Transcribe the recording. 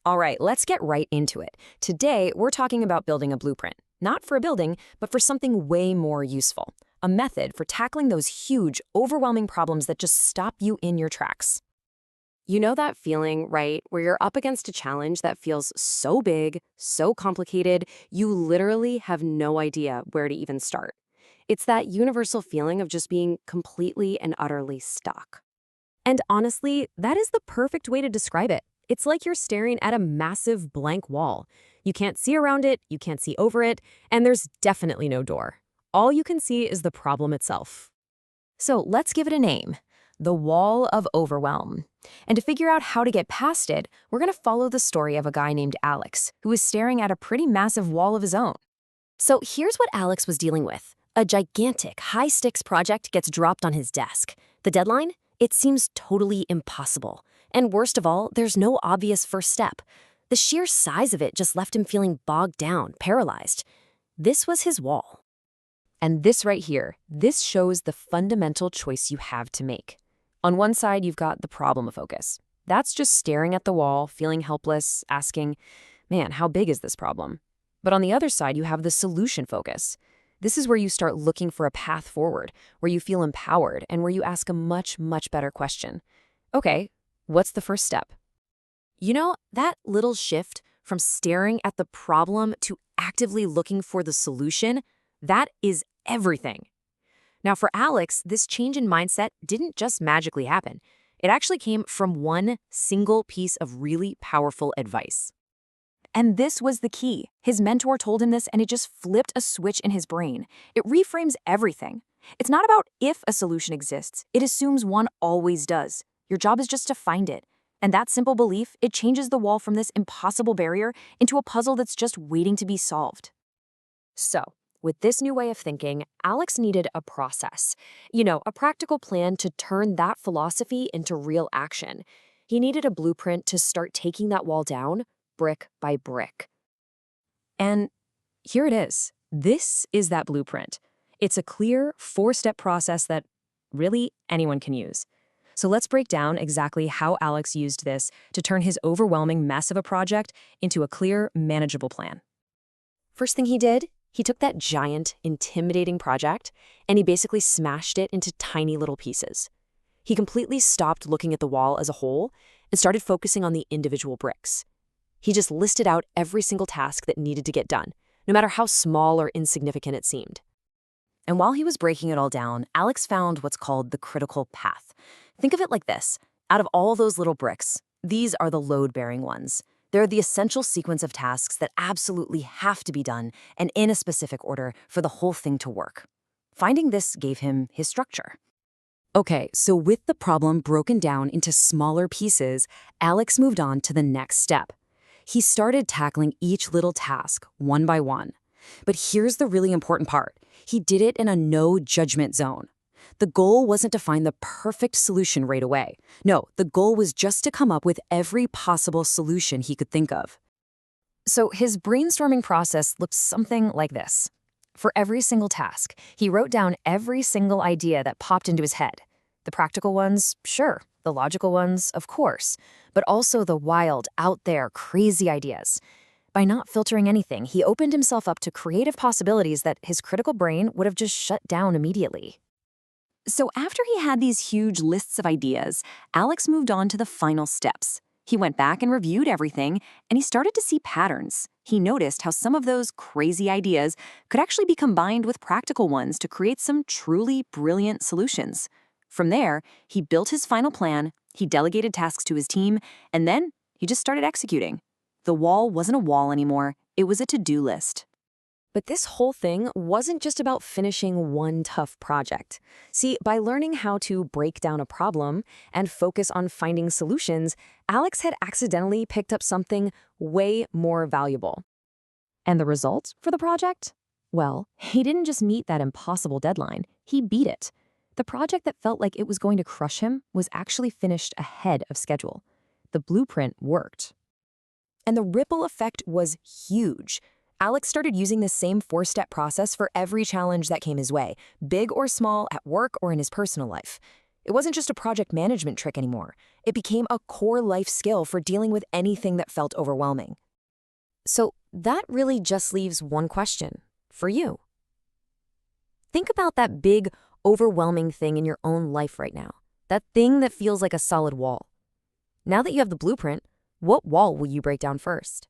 All right, let's get right into it. Today, we're talking about building a blueprint, not for a building, but for something way more useful. A method for tackling those huge, overwhelming problems that just stop you in your tracks. You know that feeling, right, where you're up against a challenge that feels so big, so complicated, you literally have no idea where to even start. It's that universal feeling of just being completely and utterly stuck. And honestly, that is the perfect way to describe it. It's like you're staring at a massive blank wall. You can't see around it, you can't see over it, and there's definitely no door. All you can see is the problem itself. So let's give it a name, the wall of overwhelm. And to figure out how to get past it, we're going to follow the story of a guy named Alex, who is staring at a pretty massive wall of his own. So here's what Alex was dealing with. A gigantic, high-stakes project gets dropped on his desk. The deadline? It seems totally impossible. And worst of all, there's no obvious first step. The sheer size of it just left him feeling bogged down, paralyzed. This was his wall. And this right here, this shows the fundamental choice you have to make. On one side, you've got the problem focus. That's just staring at the wall, feeling helpless, asking, man, how big is this problem? But on the other side, you have the solution focus. This is where you start looking for a path forward, where you feel empowered, and where you ask a much, much better question. Okay, what's the first step? You know, that little shift from staring at the problem to actively looking for the solution, that is everything. Now, for Alex, this change in mindset didn't just magically happen. It actually came from one single piece of really powerful advice. And this was the key. His mentor told him this, and it just flipped a switch in his brain. It reframes everything. It's not about if a solution exists. It assumes one always does. Your job is just to find it. And that simple belief, it changes the wall from this impossible barrier into a puzzle that's just waiting to be solved. So, with this new way of thinking, Alex needed a process. A practical plan to turn that philosophy into real action. He needed a blueprint to start taking that wall down, brick by brick. And here it is. This is that blueprint. It's a clear, four-step process that really anyone can use. So let's break down exactly how Alex used this to turn his overwhelming mess of a project into a clear, manageable plan. First thing he did, he took that giant, intimidating project and he basically smashed it into tiny little pieces. He completely stopped looking at the wall as a whole and started focusing on the individual bricks. He just listed out every single task that needed to get done, no matter how small or insignificant it seemed. And while he was breaking it all down, Alex found what's called the critical path. Think of it like this. Out of all those little bricks, these are the load-bearing ones. They're the essential sequence of tasks that absolutely have to be done and in a specific order for the whole thing to work. Finding this gave him his structure. Okay, so with the problem broken down into smaller pieces, Alex moved on to the next step. He started tackling each little task one by one. But here's the really important part. He did it in a no-judgment zone. The goal wasn't to find the perfect solution right away. No, the goal was just to come up with every possible solution he could think of. So his brainstorming process looked something like this. For every single task, he wrote down every single idea that popped into his head. The practical ones, sure. The logical ones, of course. But also the wild, out there, crazy ideas. By not filtering anything, he opened himself up to creative possibilities that his critical brain would have just shut down immediately. So after he had these huge lists of ideas, Alex moved on to the final steps. He went back and reviewed everything, and he started to see patterns. He noticed how some of those crazy ideas could actually be combined with practical ones to create some truly brilliant solutions. From there, he built his final plan, he delegated tasks to his team, and then he just started executing. The wall wasn't a wall anymore, it was a to-do list. But this whole thing wasn't just about finishing one tough project. See, by learning how to break down a problem and focus on finding solutions, Alex had accidentally picked up something way more valuable. And the result for the project? Well, he didn't just meet that impossible deadline, he beat it. The project that felt like it was going to crush him was actually finished ahead of schedule. The blueprint worked. And the ripple effect was huge. Alex started using this same four-step process for every challenge that came his way, big or small, at work or in his personal life. It wasn't just a project management trick anymore. It became a core life skill for dealing with anything that felt overwhelming. So that really just leaves one question for you. Think about that big, overwhelming thing in your own life right now. That thing that feels like a solid wall. Now that you have the blueprint, what wall will you break down first?